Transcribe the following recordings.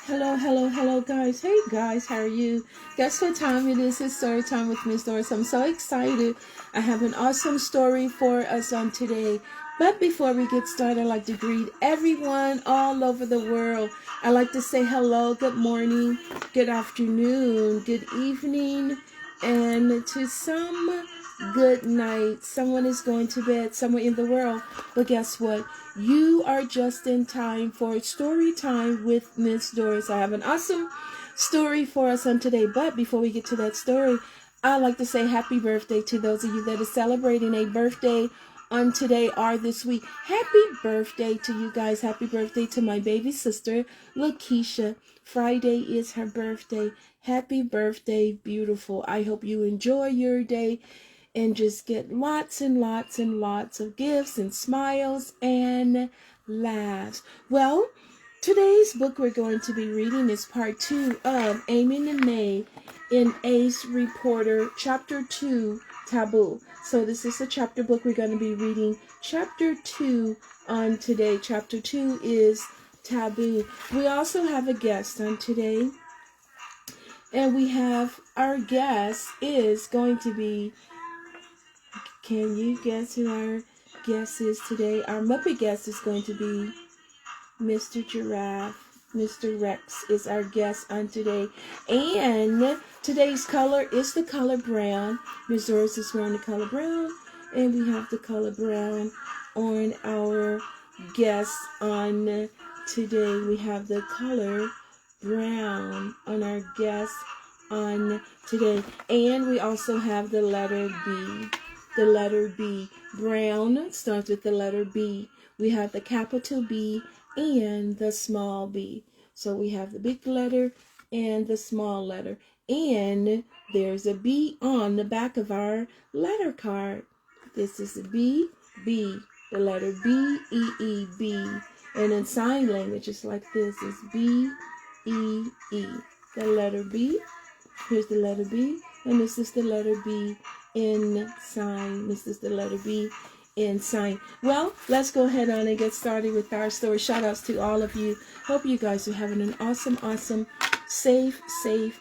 Hello, hello, hello, guys. Hey, guys, how are you? Guess what time it is? It's story time with Miss Doris. I'm so excited. I have an awesome story for us on today. But before we get started, I'd like to greet everyone all over the world. I'd like to say hello, good morning, good afternoon, good evening, and to some good night. Someone is going to bed somewhere in the world. But guess what? You are just in time for story time with Miss Doris. I have an awesome story for us on today. But before we get to that story, I'd like to say happy birthday to those of you that are celebrating a birthday on today or this week. Happy birthday to you guys. Happy birthday to my baby sister, Lakeisha. Friday is her birthday. Happy birthday, beautiful. I hope you enjoy your day and just get lots and lots and lots of gifts and smiles and laughs. Well, today's book we're going to be reading is part 2 of Amy and May in Ace Reporter, Chapter 2, Taboo. So this is the chapter book we're going to be reading. Chapter 2 on today. Chapter 2 is Taboo. We also have a guest on today. And we have our guest is going to be, can you guess who our guest is today? Our Muppet guest is going to be Mr. Giraffe. Mr. Rex is our guest on today. And today's color is the color brown. Ms. Doris is wearing the color brown. And we have the color brown on our guest on today. We have the color brown on our guest on today. And we also have the letter B. The letter B. Brown starts with the letter B. We have the capital B and the small b. So we have the big letter and the small letter. And there's a B on the back of our letter card. This is a B, B. The letter B, E, E, B. And in sign language, it's like this. It's B, E, E. The letter B. Here's the letter B. And this is the letter B in sign. This is the letter B in sign. Well, let's go ahead on and get started with our story. Shout outs to all of you. Hope you guys are having an awesome, safe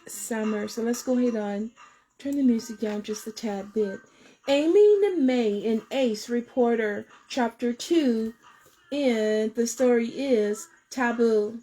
summer. So let's go ahead on. Turn the music down just a tad bit. Amy and May in Ace Reporter, Chapter 2, and the story is Taboo.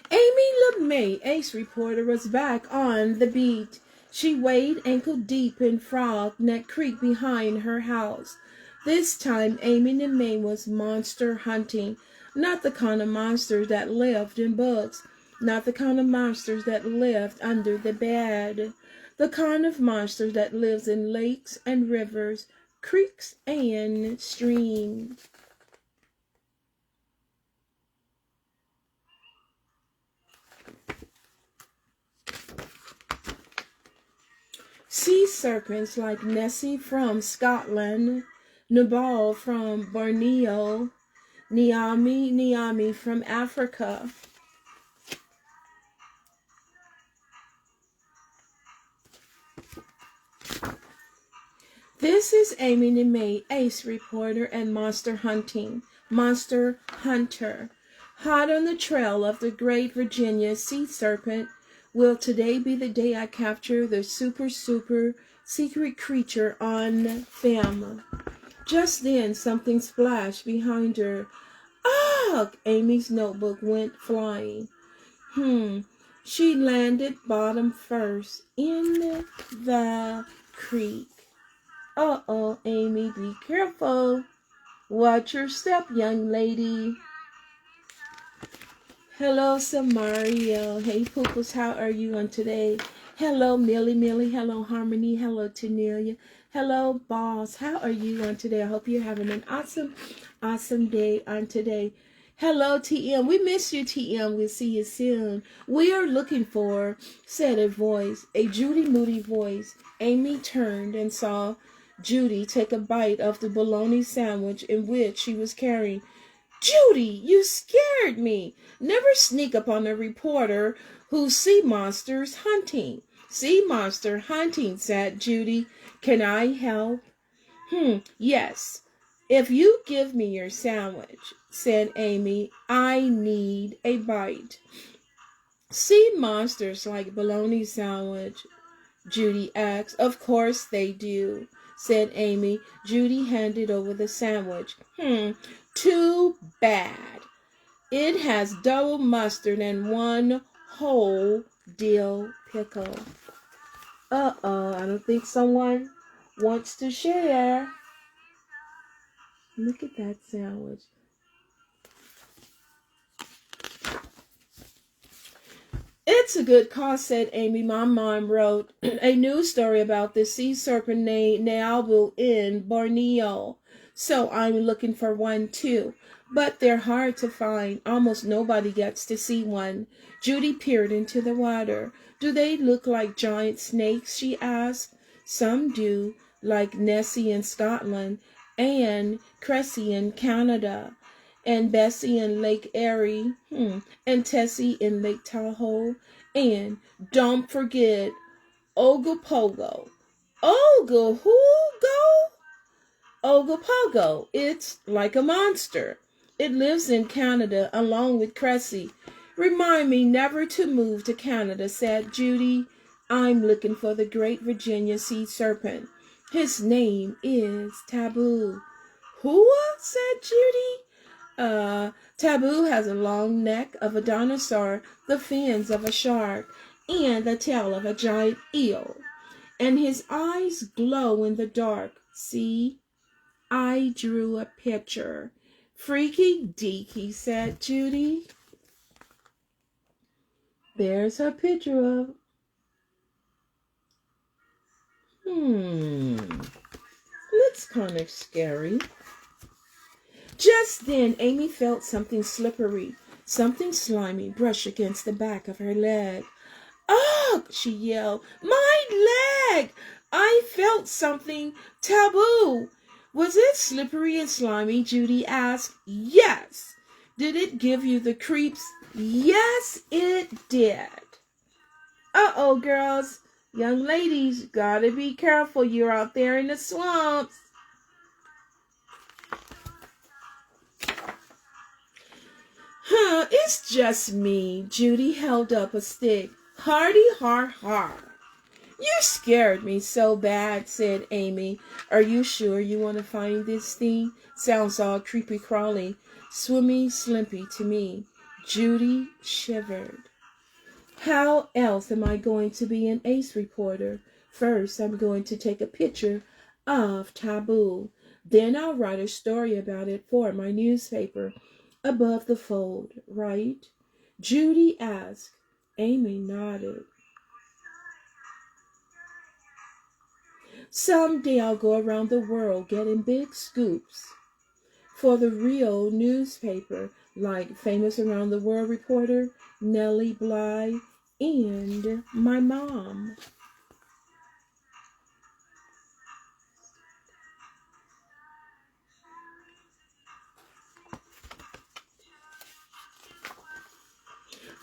Amy LeMay, Ace Reporter, was back on the beat. She waded ankle deep in Frog Neck Creek behind her house. This time, Amy LeMay was monster hunting. Not the kind of monsters that lived in books. Not the kind of monsters that lived under the bed. The kind of monsters that lives in lakes and rivers, creeks and streams. Sea serpents like Nessie from Scotland, Nabal from Borneo, Niami from Africa. This is Amy and May, Ace Reporter and Monster Hunter. Hot on the trail of the great Virginia sea serpent. Will today be the day I capture the super secret creature on film? Just then, something splashed behind her. Ugh! Amy's notebook went flying. She landed bottom first in the creek. Uh-oh, Amy, be careful. Watch your step, young lady. Hello, Samario. Hey, Pooples, how are you on today? Hello, Millie. Hello, Harmony. Hello, Tanelia. Hello, Boss. How are you on today? I hope you're having an awesome day on today. Hello, TM. We miss you, TM. We'll see you soon. We are looking for, said a voice, a Judy Moody voice. Amy turned and saw Judy take a bite of the bologna sandwich in which she was carrying. Judy, you scared me. Never sneak up on a reporter who's sea monsters hunting. Sea monster hunting, said Judy. Can I help? Yes. If you give me your sandwich, said Amy, I need a bite. Sea monsters like bologna sandwich? Judy asked. Of course they do, said Amy. Judy handed over the sandwich. Too bad. It has double mustard and one whole dill pickle. Uh-oh, I don't think someone wants to share. Look at that sandwich. It's a good cause, said Amy. My mom wrote a news story about the sea serpent named Nabu in Borneo. So I'm looking for one too. But they're hard to find. Almost nobody gets to see one. Judy peered into the water. Do they look like giant snakes? She asked. Some do, like Nessie in Scotland and Cressy in Canada and Bessie in Lake Erie, and Tessie in Lake Tahoe, and don't forget Ogopogo. Ogopogo. It's like a monster. It lives in Canada along with Cressy. Remind me never to move to Canada, said Judy. I'm looking for the great Virginia sea serpent. His name is Taboo. Who? Said Judy. Taboo has a long neck of a dinosaur, the fins of a shark, and the tail of a giant eel. And his eyes glow in the dark. See? I drew a picture. Freaky deaky, said Judy. There's a picture of... Looks kind of scary. Just then, Amy felt something slippery, something slimy brush against the back of her leg. Ugh! She yelled. My leg! I felt something taboo. Was it slippery and slimy? Judy asked. Yes. Did it give you the creeps? Yes, it did. Uh-oh, girls. Young ladies, gotta be careful. You're out there in the swamps. It's just me. Judy held up a stick. Hardy har har. You scared me so bad, said Amy. Are you sure you want to find this thing? Sounds all creepy crawly, swimmy slimpy to me. Judy shivered. How else am I going to be an ace reporter? First, I'm going to take a picture of Taboo. Then I'll write a story about it for my newspaper. Above the fold, right? Judy asked. Amy nodded. Someday I'll go around the world getting big scoops for the real newspaper, like Famous Around the World reporter Nellie Bly and my mom.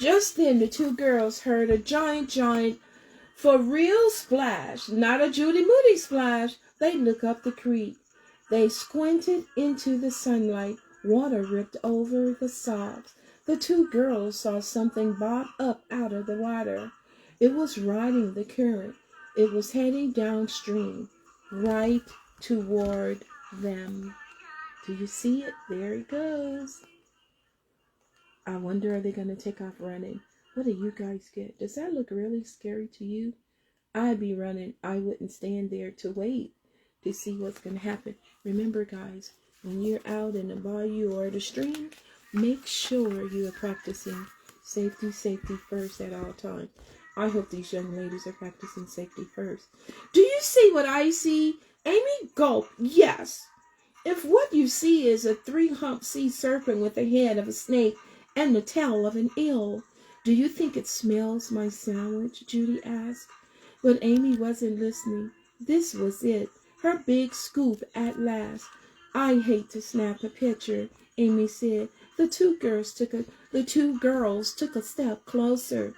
Just then the two girls heard a giant, for real splash, not a Judy Moody splash. They looked up the creek. They squinted into the sunlight. Water ripped over the socks. The two girls saw something bob up out of the water. It was riding the current. It was heading downstream, right toward them. Do you see it? There it goes. I wonder, are they going to take off running? What do you guys get? Does that look really scary to you? I'd be running. I wouldn't stand there to wait to see what's going to happen. Remember, guys, when you're out in the bayou or the stream, make sure you are practicing safety first at all times. I hope these young ladies are practicing safety first. Do you see what I see? Amy gulped. Yes. If what you see is a 3-humped sea serpent with the head of a snake and the tail of an eel, do you think it smells my sandwich? Judy asked. But Amy wasn't listening. This was it, her big scoop at last. I hate to snap a picture, Amy said. The two girls took a step closer.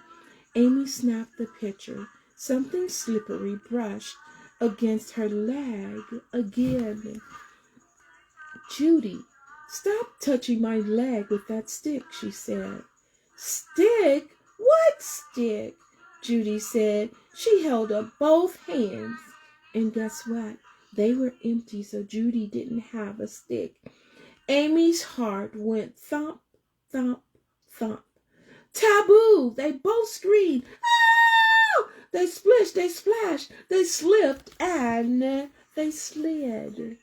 Amy snapped the picture. Something slippery brushed against her leg again. Judy, stop touching my leg with that stick, she said. Stick? What stick? Judy said. She held up both hands. And guess what? They were empty, so Judy didn't have a stick. Amy's heart went thump, thump, thump. Taboo! They both screamed. Oh! They splished, they splashed, they slipped, and they slid.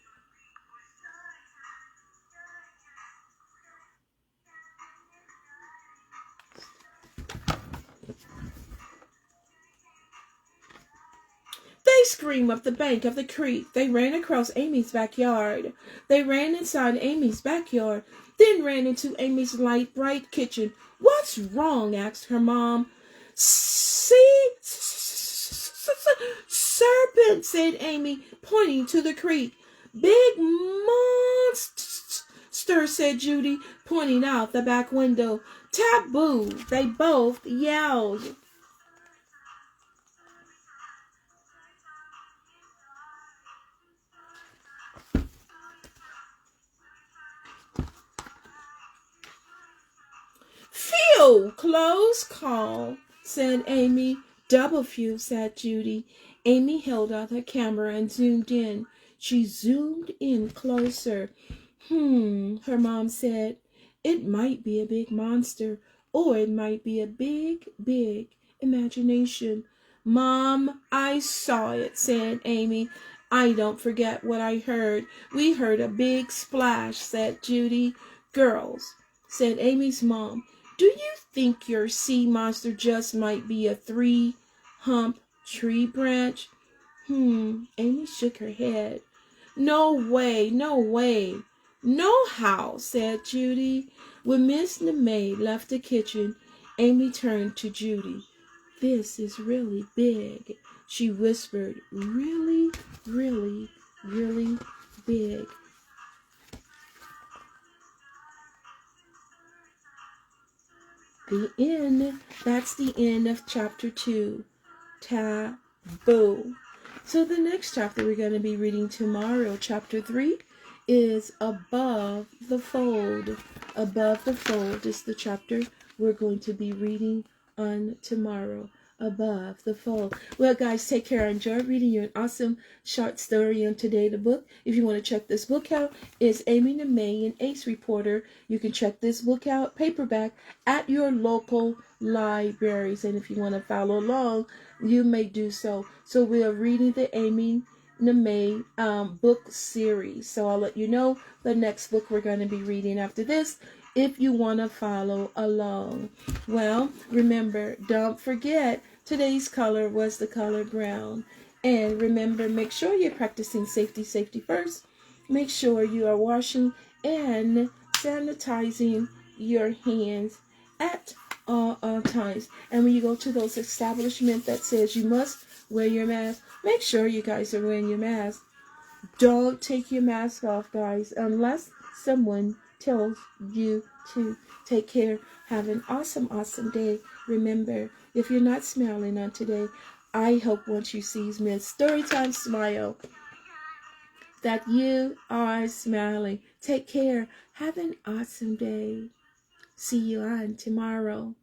They screamed up the bank of the creek. They ran across Amy's backyard. They ran inside Amy's backyard, then ran into Amy's light, bright kitchen. What's wrong? Asked her mom. See? Serpent, said Amy, pointing to the creek. Big monster, said Judy, pointing out the back window. Taboo, they both yelled. Phew, close call, said Amy. Double phew, said Judy. Amy held out her camera and zoomed in. She zoomed in closer. Her mom said. It might be a big monster, or it might be a big, big imagination. Mom, I saw it, said Amy. I don't forget what I heard. We heard a big splash, said Judy. Girls, said Amy's mom, do you think your sea monster just might be a three-hump tree branch? Amy shook her head. No way, no way. No how, said Judy. When Miss LeMay left the kitchen, Amy turned to Judy. This is really big, she whispered. Really, really, really big. The end. That's the end of chapter 2. Taboo. So the next chapter we're going to be reading tomorrow, chapter 3, is Above the Fold. Above the Fold is the chapter we're going to be reading on tomorrow. Above the Fold. Well, guys, take care. I enjoyed reading you an awesome short story on today. The book, if you want to check this book out, is Amy LeMay and Ace Reporter. You can check this book out, paperback, at your local libraries. And if you want to follow along, you may do so. So we are reading the Amy LeMay book series. So I'll let you know the next book we're going to be reading after this, if you want to follow along. Well, remember, don't forget, today's color was the color brown. And remember, make sure you're practicing safety first. Make sure you are washing and sanitizing your hands at all times. And when you go to those establishments that says you must wear your mask, make sure you guys are wearing your mask. Don't take your mask off, guys, unless someone tells you to. Take care. Have an awesome, awesome day. Remember, if you're not smiling on today, I hope once you see Miss Storytime smile, that you are smiling. Take care. Have an awesome day. See you on tomorrow.